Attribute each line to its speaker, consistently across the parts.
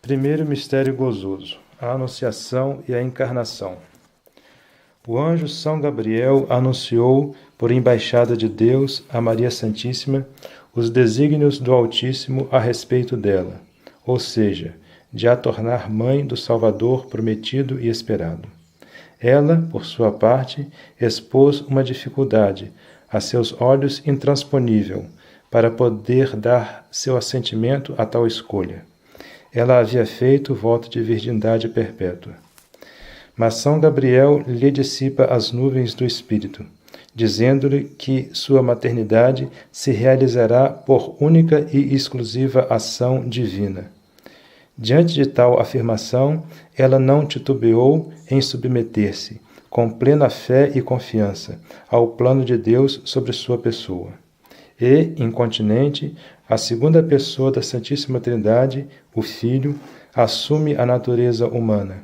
Speaker 1: Primeiro mistério gozoso, a Anunciação e a Encarnação. O anjo São Gabriel anunciou, por embaixada de Deus, a Maria Santíssima, os desígnios do Altíssimo a respeito dela, ou seja, de a tornar mãe do Salvador prometido e esperado. Ela, por sua parte, expôs uma dificuldade, a seus olhos intransponível, para poder dar seu assentimento a tal escolha. Ela havia feito voto de virgindade perpétua. Mas São Gabriel lhe dissipa as nuvens do Espírito, dizendo-lhe que sua maternidade se realizará por única e exclusiva ação divina. Diante de tal afirmação, ela não titubeou em submeter-se, com plena fé e confiança, ao plano de Deus sobre sua pessoa. E, incontinente, a segunda pessoa da Santíssima Trindade, o Filho, assume a natureza humana,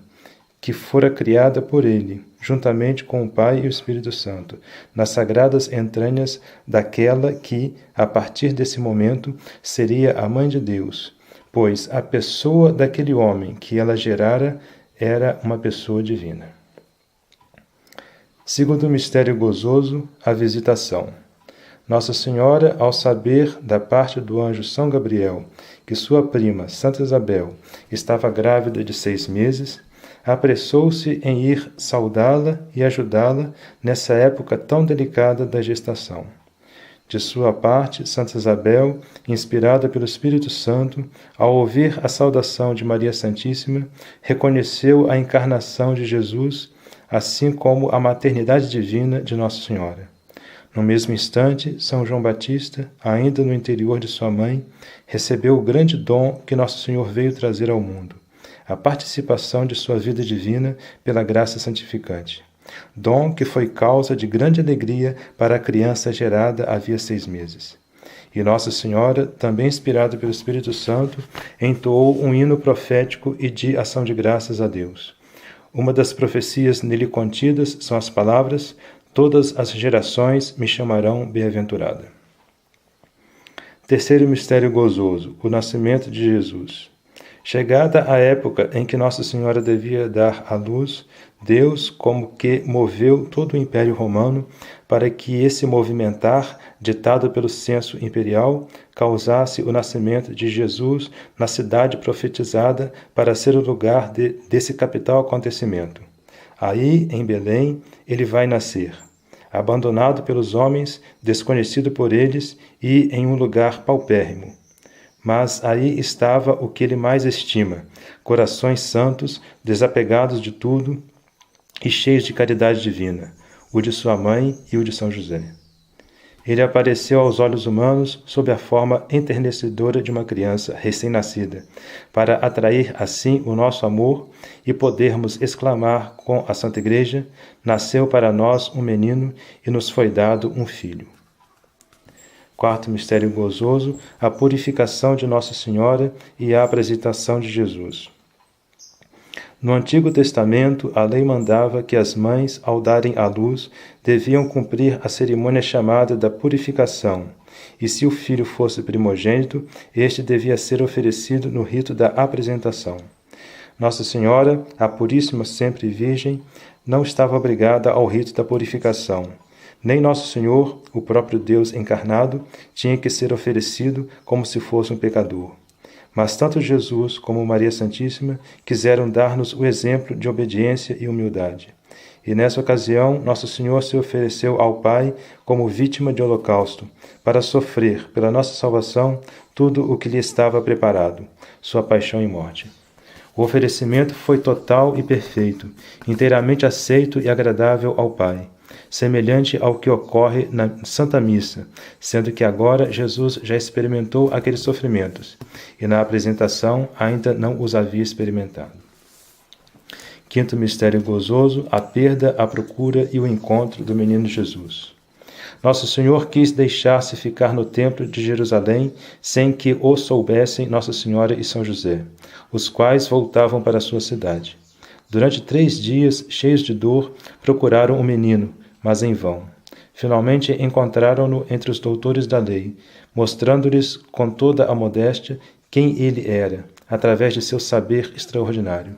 Speaker 1: que fora criada por ele, juntamente com o Pai e o Espírito Santo, nas sagradas entranhas daquela que, a partir desse momento, seria a Mãe de Deus, pois a pessoa daquele homem que ela gerara era uma pessoa divina. Segundo mistério gozoso, a visitação. Nossa Senhora, ao saber da parte do anjo São Gabriel que sua prima, Santa Isabel, estava grávida de 6 meses, apressou-se em ir saudá-la e ajudá-la nessa época tão delicada da gestação. De sua parte, Santa Isabel, inspirada pelo Espírito Santo, ao ouvir a saudação de Maria Santíssima, reconheceu a encarnação de Jesus, assim como a maternidade divina de Nossa Senhora. No mesmo instante, São João Batista, ainda no interior de sua mãe, recebeu o grande dom que Nosso Senhor veio trazer ao mundo, a participação de sua vida divina pela graça santificante. Dom que foi causa de grande alegria para a criança gerada havia 6 meses. E Nossa Senhora, também inspirada pelo Espírito Santo, entoou um hino profético e de ação de graças a Deus. Uma das profecias nele contidas são as palavras: todas as gerações me chamarão bem-aventurada. Terceiro mistério gozoso, o nascimento de Jesus. Chegada a época em que Nossa Senhora devia dar à luz, Deus como que moveu todo o Império Romano para que esse movimentar, ditado pelo censo imperial, causasse o nascimento de Jesus na cidade profetizada para ser o lugar desse capital acontecimento. Aí, em Belém, ele vai nascer, abandonado pelos homens, desconhecido por eles e em um lugar paupérrimo. Mas aí estava o que ele mais estima, corações santos, desapegados de tudo e cheios de caridade divina, o de sua mãe e o de São José. Ele apareceu aos olhos humanos sob a forma enternecedora de uma criança recém-nascida, para atrair assim o nosso amor e podermos exclamar com a Santa Igreja: nasceu para nós um menino e nos foi dado um filho. Quarto mistério gozoso, a purificação de Nossa Senhora e a apresentação de Jesus. No Antigo Testamento, a lei mandava que as mães, ao darem à luz, deviam cumprir a cerimônia chamada da purificação, e se o filho fosse primogênito, este devia ser oferecido no rito da apresentação. Nossa Senhora, a Puríssima Sempre Virgem, não estava obrigada ao rito da purificação. Nem Nosso Senhor, o próprio Deus encarnado, tinha que ser oferecido como se fosse um pecador. Mas tanto Jesus como Maria Santíssima quiseram dar-nos o exemplo de obediência e humildade. E nessa ocasião, Nosso Senhor se ofereceu ao Pai como vítima de holocausto, para sofrer pela nossa salvação tudo o que lhe estava preparado, sua paixão e morte. O oferecimento foi total e perfeito, inteiramente aceito e agradável ao Pai, semelhante ao que ocorre na Santa Missa, sendo que agora Jesus já experimentou aqueles sofrimentos, e na apresentação ainda não os havia experimentado. Quinto mistério gozoso, a perda, a procura e o encontro do menino Jesus. Nosso Senhor quis deixar-se ficar no templo de Jerusalém sem que o soubessem Nossa Senhora e São José, os quais voltavam para a sua cidade. Durante 3 dias, cheios de dor, procuraram o menino, mas em vão. Finalmente encontraram-no entre os doutores da lei, mostrando-lhes com toda a modéstia quem ele era, através de seu saber extraordinário.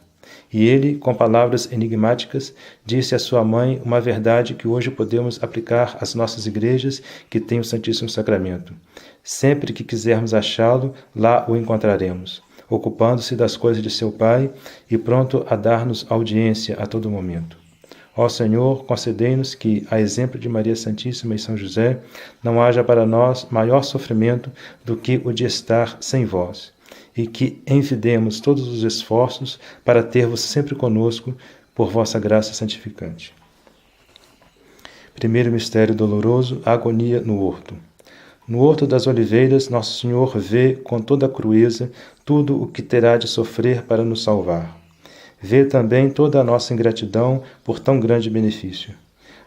Speaker 1: E ele, com palavras enigmáticas, disse à sua mãe uma verdade que hoje podemos aplicar às nossas igrejas que têm o Santíssimo Sacramento. Sempre que quisermos achá-lo, lá o encontraremos, ocupando-se das coisas de seu Pai e pronto a dar-nos audiência a todo momento. Ó Senhor, concedei-nos que, a exemplo de Maria Santíssima e São José, não haja para nós maior sofrimento do que o de estar sem vós, e que envidemos todos os esforços para ter-vos sempre conosco por vossa graça santificante. Primeiro mistério doloroso, a agonia no horto. No Horto das Oliveiras, Nosso Senhor vê com toda a crueza tudo o que terá de sofrer para nos salvar. Vê também toda a nossa ingratidão por tão grande benefício.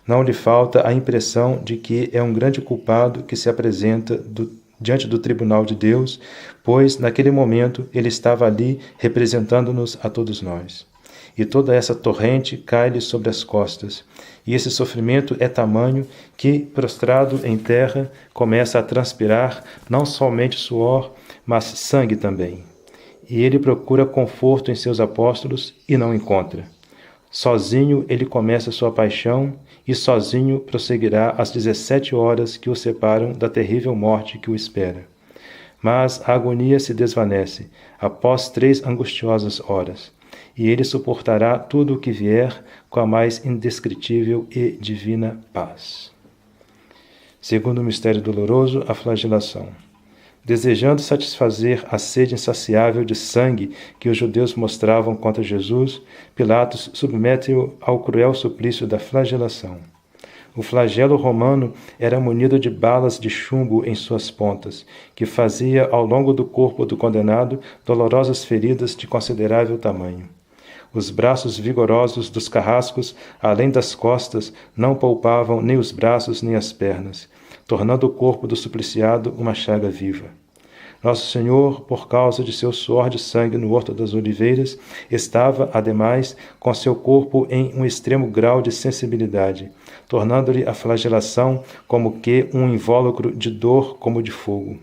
Speaker 1: Não lhe falta a impressão de que é um grande culpado que se apresenta diante do tribunal de Deus, pois, naquele momento, ele estava ali representando-nos a todos nós. E toda essa torrente cai-lhe sobre as costas, e esse sofrimento é tamanho que, prostrado em terra, começa a transpirar não somente suor, mas sangue também. E ele procura conforto em seus apóstolos e não encontra. Sozinho ele começa sua paixão e sozinho prosseguirá as 17 horas que o separam da terrível morte que o espera. Mas a agonia se desvanece após 3 angustiosas horas, e ele suportará tudo o que vier com a mais indescritível e divina paz. Segundo mistério doloroso, a flagelação. Desejando satisfazer a sede insaciável de sangue que os judeus mostravam contra Jesus, Pilatos submete-o ao cruel suplício da flagelação. O flagelo romano era munido de balas de chumbo em suas pontas, que fazia ao longo do corpo do condenado dolorosas feridas de considerável tamanho. Os braços vigorosos dos carrascos, além das costas, não poupavam nem os braços nem as pernas, tornando o corpo do supliciado uma chaga viva. Nosso Senhor, por causa de seu suor de sangue no Horto das Oliveiras, estava, ademais, com seu corpo em um extremo grau de sensibilidade, tornando-lhe a flagelação como que um invólucro de dor como de fogo.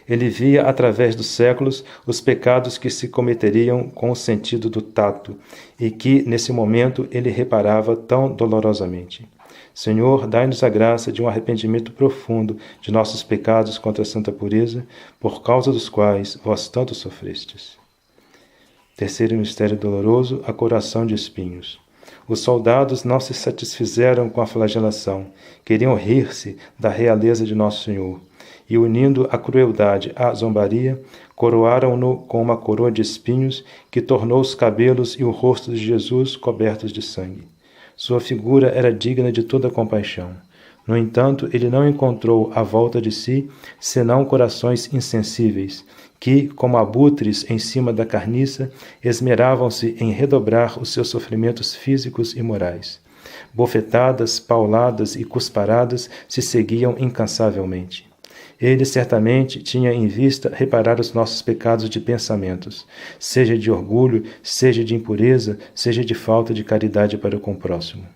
Speaker 1: Ele via, através dos séculos, os pecados que se cometeriam com o sentido do tato, e que, nesse momento, ele reparava tão dolorosamente. Senhor, dai-nos a graça de um arrependimento profundo de nossos pecados contra a santa pureza, por causa dos quais vós tanto sofrestes. Terceiro mistério doloroso, a coração de espinhos. Os soldados não se satisfizeram com a flagelação, queriam rir-se da realeza de Nosso Senhor, e, unindo a crueldade à zombaria, coroaram-no com uma coroa de espinhos que tornou os cabelos e o rosto de Jesus cobertos de sangue. Sua figura era digna de toda compaixão. No entanto, ele não encontrou à volta de si senão corações insensíveis, que, como abutres em cima da carniça, esmeravam-se em redobrar os seus sofrimentos físicos e morais. Bofetadas, pauladas e cusparadas se seguiam incansavelmente. Ele certamente tinha em vista reparar os nossos pecados de pensamentos, seja de orgulho, seja de impureza, seja de falta de caridade para com o próximo.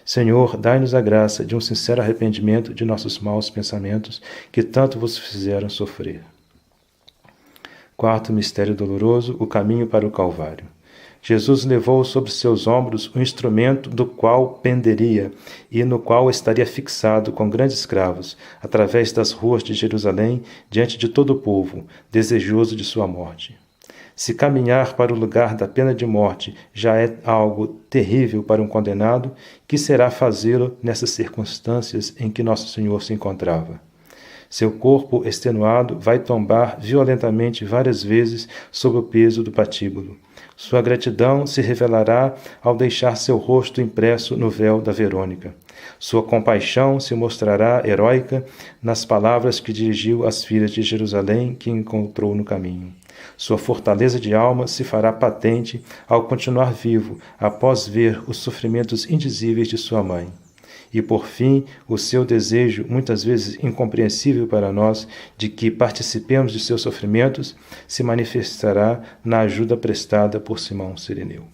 Speaker 1: Senhor, dai-nos a graça de um sincero arrependimento de nossos maus pensamentos que tanto vos fizeram sofrer. Quarto mistério doloroso, o caminho para o Calvário. Jesus levou sobre seus ombros o instrumento do qual penderia e no qual estaria fixado com grandes cravos, através das ruas de Jerusalém, diante de todo o povo, desejoso de sua morte. Se caminhar para o lugar da pena de morte já é algo terrível para um condenado, que será fazê-lo nessas circunstâncias em que Nosso Senhor se encontrava? Seu corpo extenuado vai tombar violentamente várias vezes sob o peso do patíbulo. Sua gratidão se revelará ao deixar seu rosto impresso no véu da Verônica. Sua compaixão se mostrará heróica nas palavras que dirigiu às filhas de Jerusalém que encontrou no caminho. Sua fortaleza de alma se fará patente ao continuar vivo após ver os sofrimentos indizíveis de sua mãe. E, por fim, o seu desejo, muitas vezes incompreensível para nós, de que participemos de seus sofrimentos, se manifestará na ajuda prestada por Simão Cireneu.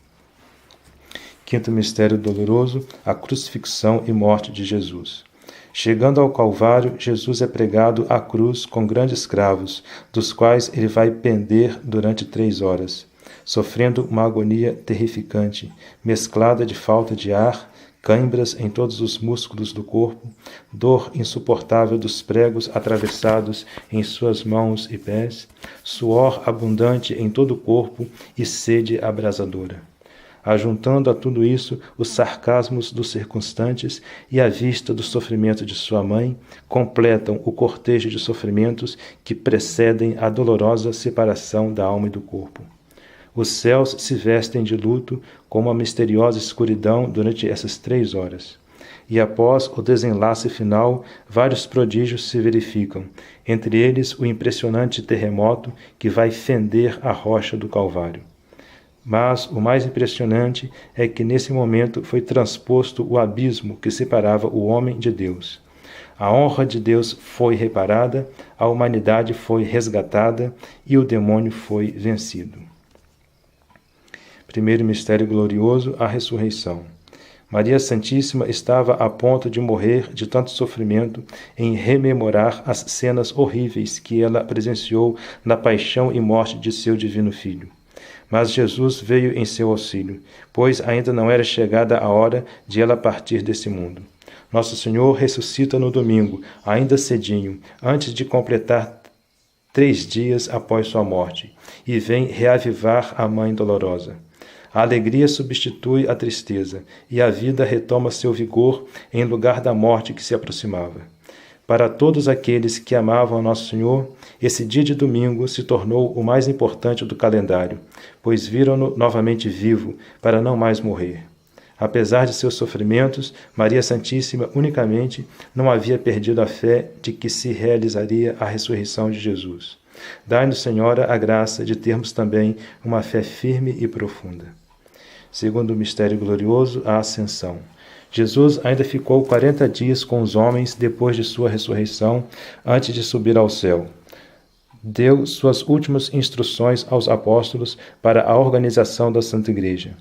Speaker 1: Quinto mistério doloroso, a crucifixão e morte de Jesus. Chegando ao Calvário, Jesus é pregado à cruz com grandes cravos, dos quais ele vai pender durante 3 horas, sofrendo uma agonia terrificante, mesclada de falta de ar, cãibras em todos os músculos do corpo, dor insuportável dos pregos atravessados em suas mãos e pés, suor abundante em todo o corpo e sede abrasadora. Ajuntando a tudo isso os sarcasmos dos circunstantes e a vista do sofrimento de sua mãe, completam o cortejo de sofrimentos que precedem a dolorosa separação da alma e do corpo. Os céus se vestem de luto com uma misteriosa escuridão durante essas 3 horas. E após o desenlace final, vários prodígios se verificam, entre eles o impressionante terremoto que vai fender a rocha do Calvário. Mas o mais impressionante é que nesse momento foi transposto o abismo que separava o homem de Deus. A honra de Deus foi reparada, a humanidade foi resgatada e o demônio foi vencido. Primeiro mistério glorioso, a ressurreição. Maria Santíssima estava a ponto de morrer de tanto sofrimento em rememorar as cenas horríveis que ela presenciou na paixão e morte de seu divino Filho. Mas Jesus veio em seu auxílio, pois ainda não era chegada a hora de ela partir desse mundo. Nosso Senhor ressuscita no domingo, ainda cedinho, antes de completar 3 dias após sua morte, e vem reavivar a mãe dolorosa. A alegria substitui a tristeza, e a vida retoma seu vigor em lugar da morte que se aproximava. Para todos aqueles que amavam Nosso Senhor, esse dia de domingo se tornou o mais importante do calendário, pois viram-no novamente vivo, para não mais morrer. Apesar de seus sofrimentos, Maria Santíssima unicamente não havia perdido a fé de que se realizaria a ressurreição de Jesus. Dai-nos, Senhora, a graça de termos também uma fé firme e profunda. Segundo o mistério glorioso, a Ascensão. Jesus ainda ficou 40 dias com os homens depois de sua ressurreição, antes de subir ao céu. Deu suas últimas instruções aos apóstolos para a organização da Santa Igreja.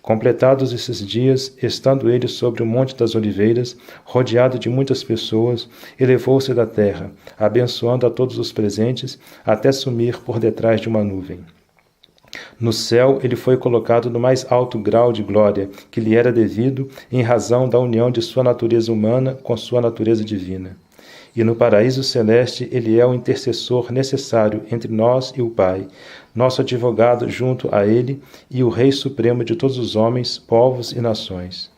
Speaker 1: Completados esses dias, estando ele sobre o Monte das Oliveiras, rodeado de muitas pessoas, elevou-se da terra, abençoando a todos os presentes, até sumir por detrás de uma nuvem. No céu, ele foi colocado no mais alto grau de glória que lhe era devido em razão da união de sua natureza humana com sua natureza divina. E no paraíso celeste ele é o intercessor necessário entre nós e o Pai, nosso advogado junto a ele e o Rei Supremo de todos os homens, povos e nações.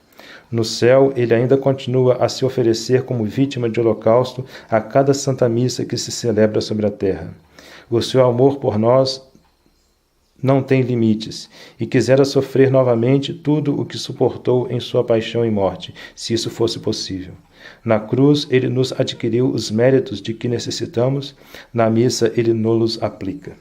Speaker 1: No céu, ele ainda continua a se oferecer como vítima de holocausto a cada santa missa que se celebra sobre a terra. O seu amor por nós não tem limites, e quisera sofrer novamente tudo o que suportou em sua paixão e morte, se isso fosse possível. Na cruz, ele nos adquiriu os méritos de que necessitamos, na missa ele nos aplica.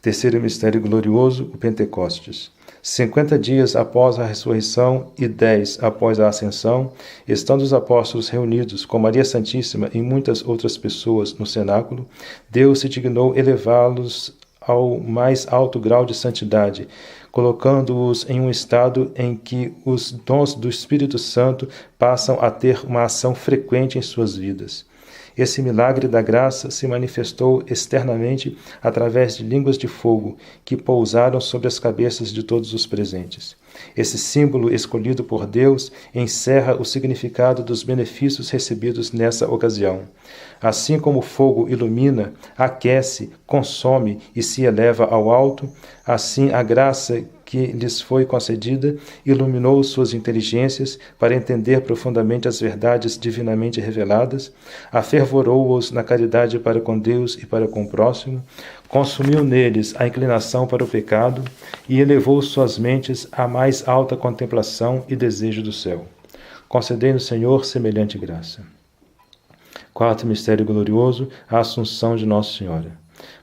Speaker 1: Terceiro mistério glorioso, o Pentecostes. 50 dias após a ressurreição e 10 após a ascensão, estando os apóstolos reunidos com Maria Santíssima e muitas outras pessoas no cenáculo, Deus se dignou elevá-los ao mais alto grau de santidade, colocando-os em um estado em que os dons do Espírito Santo passam a ter uma ação frequente em suas vidas. Esse milagre da graça se manifestou externamente através de línguas de fogo que pousaram sobre as cabeças de todos os presentes. Esse símbolo escolhido por Deus encerra o significado dos benefícios recebidos nessa ocasião. Assim como o fogo ilumina, aquece, consome e se eleva ao alto, assim a graça que lhes foi concedida iluminou suas inteligências para entender profundamente as verdades divinamente reveladas, afervorou-os na caridade para com Deus e para com o próximo, consumiu neles a inclinação para o pecado e elevou suas mentes à mais alta contemplação e desejo do céu. Concedei-nos, Senhor, semelhante graça. Quarto mistério glorioso, a Assunção de Nossa Senhora.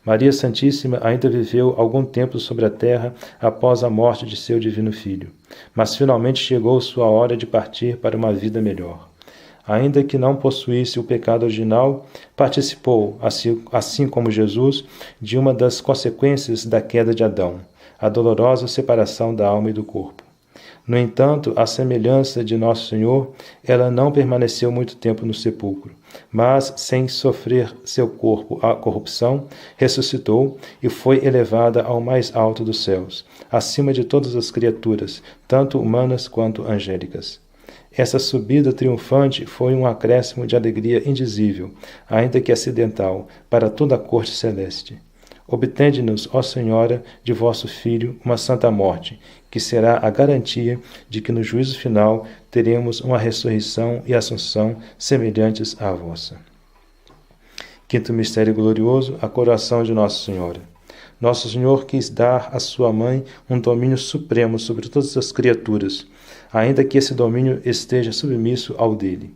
Speaker 1: Maria Santíssima ainda viveu algum tempo sobre a terra após a morte de seu divino Filho, mas finalmente chegou sua hora de partir para uma vida melhor. Ainda que não possuísse o pecado original, participou, assim como Jesus, de uma das consequências da queda de Adão, a dolorosa separação da alma e do corpo. No entanto, à semelhança de Nosso Senhor, ela não permaneceu muito tempo no sepulcro, mas, sem sofrer seu corpo a corrupção, ressuscitou e foi elevada ao mais alto dos céus, acima de todas as criaturas, tanto humanas quanto angélicas. Essa subida triunfante foi um acréscimo de alegria indizível, ainda que acidental, para toda a corte celeste. Obtende-nos, ó Senhora, de vosso Filho, uma santa morte, que será a garantia de que no juízo final teremos uma ressurreição e assunção semelhantes à vossa. Quinto mistério glorioso, a coroação de Nossa Senhora. Nosso Senhor quis dar à sua mãe um domínio supremo sobre todas as criaturas, ainda que esse domínio esteja submisso ao dele.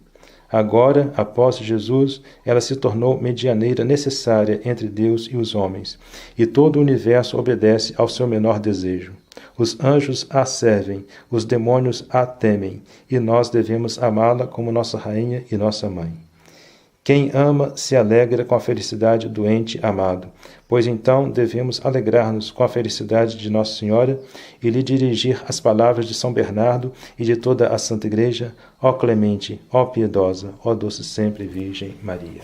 Speaker 1: Agora, após Jesus, ela se tornou medianeira necessária entre Deus e os homens, e todo o universo obedece ao seu menor desejo. Os anjos a servem, os demônios a temem, e nós devemos amá-la como nossa rainha e nossa mãe. Quem ama se alegra com a felicidade do ente amado, pois então devemos alegrar-nos com a felicidade de Nossa Senhora e lhe dirigir as palavras de São Bernardo e de toda a Santa Igreja: ó clemente, ó piedosa, ó doce sempre Virgem Maria.